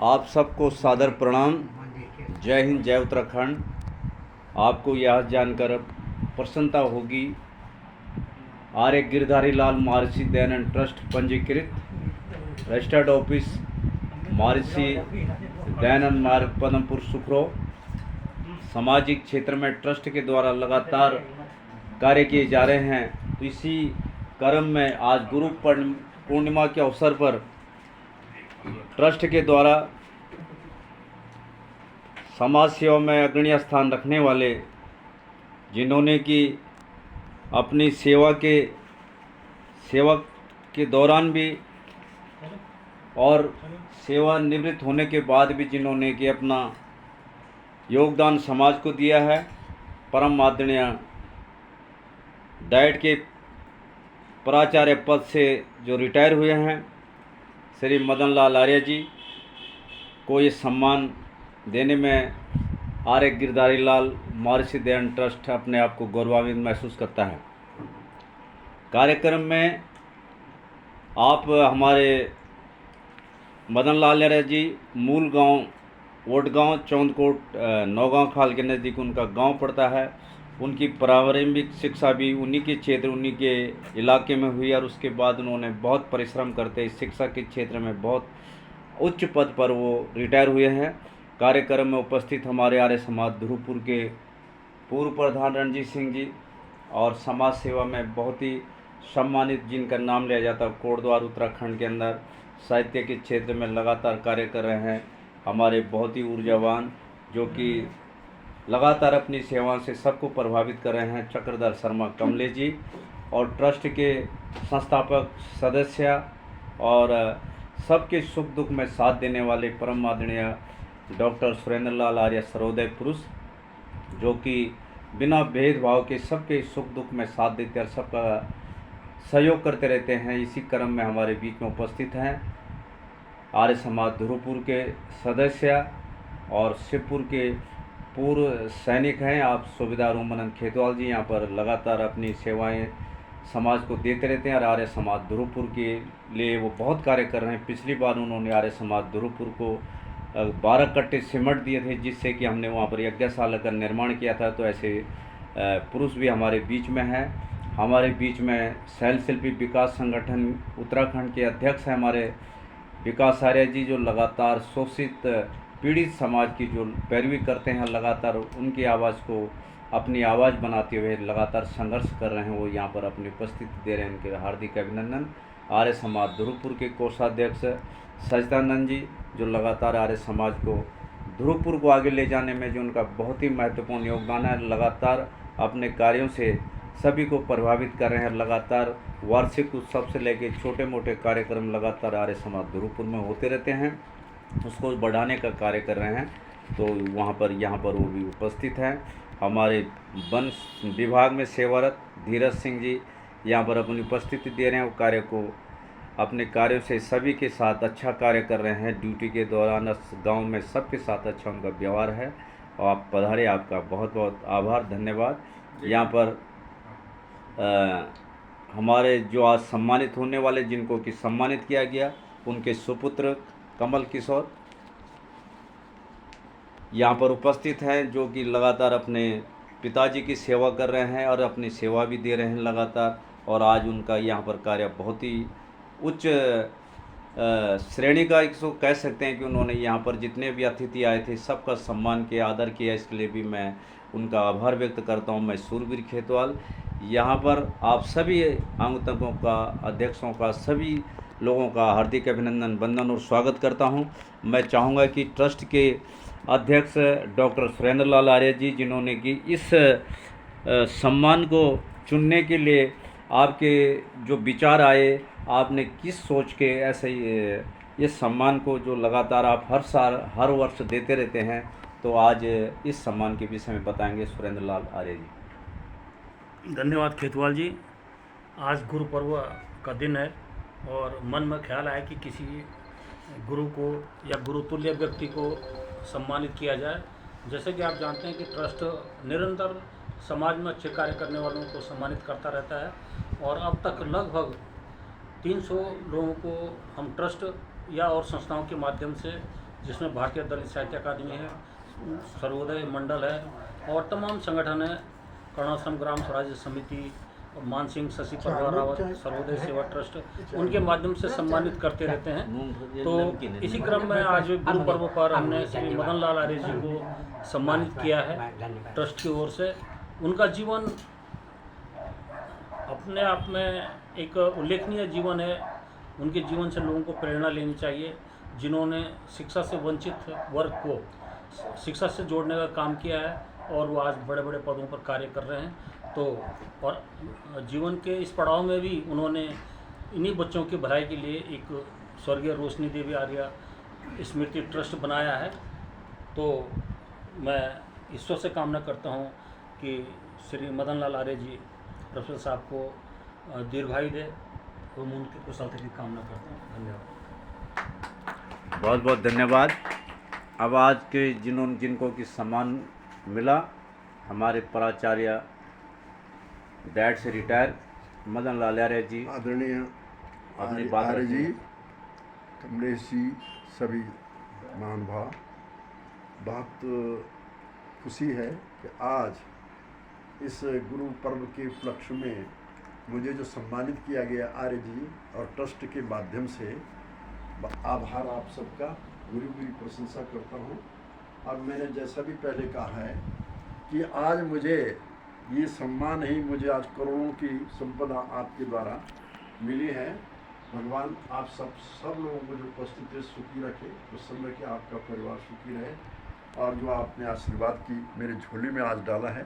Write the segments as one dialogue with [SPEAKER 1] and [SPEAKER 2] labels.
[SPEAKER 1] आप सबको सादर प्रणाम। जय हिंद, जय उत्तराखंड। आपको यह जानकर प्रसन्नता होगी, आर्य गिरधारी लाल महर्षि दयानंद ट्रस्ट पंजीकृत रजिस्टर्ड ऑफिस महर्षि दयानंद मार्ग पदमपुर सुखरो सामाजिक क्षेत्र में ट्रस्ट के द्वारा लगातार कार्य किए जा रहे हैं। तो इसी क्रम में आज गुरु पूर्णिमा के अवसर पर ट्रस्ट के द्वारा समाज सेवा में अग्रणी स्थान रखने वाले, जिन्होंने कि अपनी सेवा के दौरान भी और सेवानिवृत्त होने के बाद भी जिन्होंने कि अपना योगदान समाज को दिया है, परम आदरणीय डाइट के प्राचार्य पद से जो रिटायर हुए हैं श्री मदन लाल आर्य जी को ये सम्मान देने में आर्य गिरधारी लाल महर्षि दयानंद ट्रस्ट अपने आप को गौरवान्वित महसूस करता है। कार्यक्रम में आप हमारे मदन लाल आर्य जी मूल गांव वोटगांव चौंदकोट नौगांव खाल के नज़दीक उनका गांव पड़ता है। उनकी प्रारंभिक शिक्षा भी उन्हीं के क्षेत्र, उन्हीं के इलाके में हुई और उसके बाद उन्होंने बहुत परिश्रम करते शिक्षा के क्षेत्र में बहुत उच्च पद पर वो रिटायर हुए हैं। कार्यक्रम में उपस्थित हमारे आर्य समाज ध्रुवपुर के पूर्व प्रधान रणजीत सिंह जी और समाज सेवा में बहुत ही सम्मानित, जिनका नाम लिया जाता है कोटद्वार उत्तराखंड के अंदर साहित्य के क्षेत्र में लगातार कार्य कर रहे हैं, हमारे बहुत ही ऊर्जावान, जो कि लगातार अपनी सेवाओं से सबको प्रभावित कर रहे हैं, चक्रधर शर्मा कमले जी, और ट्रस्ट के संस्थापक सदस्य और सबके सुख दुख में साथ देने वाले परम आदरणीय डॉक्टर सुरेंद्र लाल आर्य सर्वोदय पुरुष, जो कि बिना भेदभाव के सबके सुख दुख में साथ देते और सबका सहयोग करते रहते हैं। इसी क्रम में हमारे बीच में उपस्थित हैं आर्य समाज ध्रुवपुर के सदस्य और शिवपुर के पूर्व सैनिक हैं आप सूबेदार ओमनंद खेतवाल जी, यहाँ पर लगातार अपनी सेवाएं समाज को देते रहते हैं और आर्य समाज ध्रुवपुर के लिए वो बहुत कार्य कर रहे हैं। पिछली बार उन्होंने आर्य समाज ध्रुवपुर को 12 कट्टे सिमट दिए थे, जिससे कि हमने वहाँ पर यज्ञशाला का निर्माण किया था। तो ऐसे पुरुष भी हमारे बीच में हैं। हमारे बीच में शैल शिल्पी विकास संगठन उत्तराखंड के अध्यक्ष हैं हमारे विकास आर्य जी, जो लगातार शोषित पीड़ित समाज की जो पैरवी करते हैं, लगातार उनकी आवाज़ को अपनी आवाज़ बनाते हुए लगातार संघर्ष कर रहे हैं, वो यहाँ पर अपनी उपस्थिति दे रहे हैं। उनके हार्दिक अभिनंदन। आर्य समाज ध्रुवपुर के कोषाध्यक्ष सचिदानंद जी, जो लगातार आर्य समाज को ध्रुवपुर को आगे ले जाने में जो उनका बहुत ही महत्वपूर्ण योगदान है, लगातार अपने कार्यों से सभी को प्रभावित कर रहे हैं। लगातार वार्षिक उत्सव से लेकर छोटे मोटे कार्यक्रम लगातार आर्य समाज ध्रुवपुर में होते रहते हैं, उसको बढ़ाने का कार्य कर रहे हैं। तो यहाँ पर वो भी उपस्थित हैं। हमारे वन विभाग में सेवारत धीरज सिंह जी यहाँ पर अपनी उपस्थिति दे रहे हैं। वो कार्य को अपने कार्यों से सभी के साथ अच्छा कार्य कर रहे हैं। ड्यूटी के दौरान गांव में सबके साथ अच्छा उनका व्यवहार है और आप पधारे, आपका बहुत बहुत आभार, धन्यवाद। यहाँ पर हमारे जो आज सम्मानित होने वाले, जिनको कि सम्मानित किया गया, उनके सुपुत्र कमल किशोर यहाँ पर उपस्थित हैं, जो कि लगातार अपने पिताजी की सेवा कर रहे हैं और अपनी सेवा भी दे रहे हैं लगातार। और आज उनका यहाँ पर कार्य बहुत ही उच्च श्रेणी का इसको कह सकते हैं कि उन्होंने यहाँ पर जितने भी अतिथि आए थे सबका सम्मान किया, आदर किया। इसके लिए भी मैं उनका आभार व्यक्त करता हूँ। मैं सूरवीर खेतवाल यहाँ पर आप सभी आगंतुकों का, अध्यक्षों का, सभी लोगों का हार्दिक अभिनंदन, वंदन और स्वागत करता हूँ। मैं चाहूँगा कि ट्रस्ट के अध्यक्ष डॉक्टर सुरेंद्र लाल आर्य जी, जिन्होंने कि इस सम्मान को चुनने के लिए आपके जो विचार आए, आपने किस सोच के ऐसे इस सम्मान को जो लगातार आप हर साल हर वर्ष देते रहते हैं, तो आज इस सम्मान के विषय में बताएंगे सुरेंद्र लाल आर्य जी।
[SPEAKER 2] धन्यवाद खेतवाल जी। आज गुरु पर्व का दिन है और मन में ख्याल आया कि किसी गुरु को या गुरुतुल्य व्यक्ति को सम्मानित किया जाए। जैसे कि आप जानते हैं कि ट्रस्ट निरंतर समाज में अच्छे कार्य करने वालों को सम्मानित करता रहता है और अब तक लगभग 300 लोगों को हम ट्रस्ट या और संस्थाओं के माध्यम से, जिसमें भारतीय दलित साहित्य अकादमी है, सर्वोदय मंडल है और तमाम संगठन है, कर्णाश्रम ग्राम स्वराज्य समिति, मानसिंह शशि परिवार रावत, सर्वोदय सेवा ट्रस्ट, उनके माध्यम से सम्मानित करते रहते हैं। तो इसी क्रम में आज गुरु पर्व पर हमने श्री मदन लाल आर्य जी को सम्मानित किया है ट्रस्ट की ओर से। उनका जीवन अपने आप में एक उल्लेखनीय जीवन है। उनके जीवन से लोगों को प्रेरणा लेनी चाहिए, जिन्होंने शिक्षा से वंचित वर्ग को शिक्षा से जोड़ने का काम किया है और वो आज बड़े बड़े पदों पर कार्य कर रहे हैं। तो और जीवन के इस पड़ाव में भी उन्होंने इन्हीं बच्चों की भलाई के लिए एक स्वर्गीय रोशनी देवी आर्य स्मृति ट्रस्ट बनाया है। तो मैं ईश्वर से कामना करता हूँ कि श्री मदन लाल आर्य जी प्रोफेसर साहब को दीर्घायु दे और मैं उनकी कुशलता की कामना करता हूँ। धन्यवाद।
[SPEAKER 1] बहुत बहुत धन्यवाद। अब आज के जिनको कि सम्मान मिला, हमारे प्राचार्य डैड से रिटायर मदन लाल आर्य जी,
[SPEAKER 3] आदरणीय
[SPEAKER 1] अपनी बात
[SPEAKER 3] आर्य जी,
[SPEAKER 1] रखिए।
[SPEAKER 3] कमलेश जी, सभी महानुभाव, बहुत खुशी है कि आज इस गुरु पर्व के उपलक्ष्य में मुझे जो सम्मानित किया गया आर्य जी और ट्रस्ट के माध्यम से, आभार आप सबका, पूरी प्रशंसा करता हूँ। और मैंने जैसा भी पहले कहा है कि आज मुझे ये सम्मान ही, मुझे आज करोड़ों की संपदा आपके द्वारा मिली है। भगवान आप सब लोगों को जो उपस्थित है सुखी रखे, उस समय के आपका परिवार सुखी रहे, और जो आपने आशीर्वाद की मेरे झोली में आज डाला है,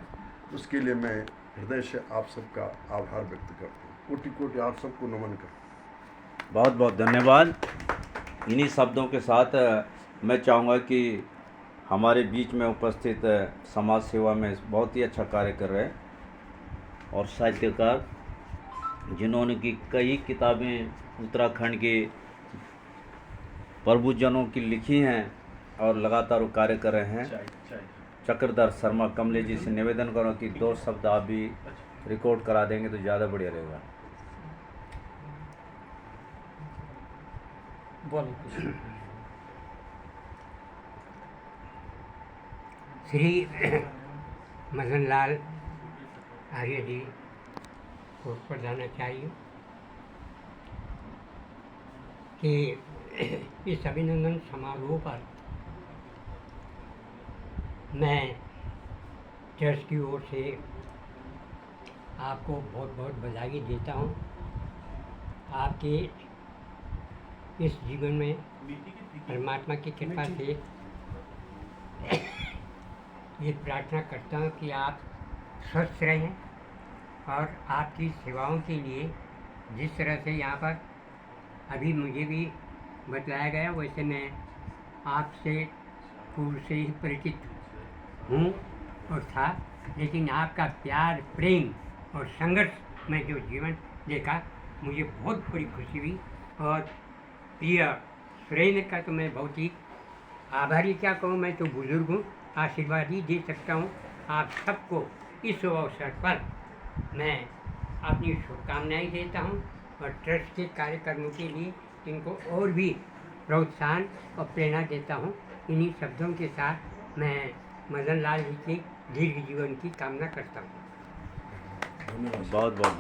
[SPEAKER 3] उसके लिए मैं हृदय से आप सबका आभार व्यक्त करता हूँ। कोटि कोटि आप सबको नमन करता हूँ।
[SPEAKER 1] बहुत बहुत धन्यवाद। इन्हीं शब्दों के साथ मैं चाहूँगा कि हमारे बीच में उपस्थित समाज सेवा में बहुत ही अच्छा कार्य कर रहे हैं और साहित्यकार, जिन्होंने की कई किताबें उत्तराखंड के प्रभुजनों की लिखी हैं और लगातार वो कार्य कर रहे हैं, चक्रधर शर्मा कमलेश जी से निवेदन करो कि 2 शब्द आप भी रिकॉर्ड करा देंगे तो ज़्यादा बढ़िया रहेगा।
[SPEAKER 2] बोलो।
[SPEAKER 4] श्री मदन लाल आर्य जी को बताना चाहिए कि इस अभिनंदन समारोह पर मैं ट्रस्ट की ओर से आपको बहुत बहुत बधाई देता हूँ। आपके इस जीवन में परमात्मा की कृपा से ये प्रार्थना करता हूँ कि आप स्वस्थ रहें और आपकी सेवाओं के लिए जिस तरह से यहाँ पर अभी मुझे भी बतलाया गया, वैसे मैं आपसे पूर्व से ही परिचित हूँ और था, लेकिन आपका प्यार, प्रेम और संघर्ष में जो जीवन देखा, मुझे बहुत बड़ी खुशी हुई। और प्रिय सुरेंद्र का तो मैं बहुत ही आभारी, क्या कहूँ, मैं तो बुजुर्ग हूँ, आशीर्वाद ही दे सकता हूँ आप सबको। इस अवसर पर मैं अपनी शुभकामनाएं देता हूँ और ट्रस्ट के कार्यक्रमों के लिए इनको और भी प्रोत्साहन और प्रेरणा देता हूँ। इन्हीं शब्दों के साथ मैं मदन लाल जी के दीर्घ जीवन की कामना करता हूँ।
[SPEAKER 1] बहुत बहुत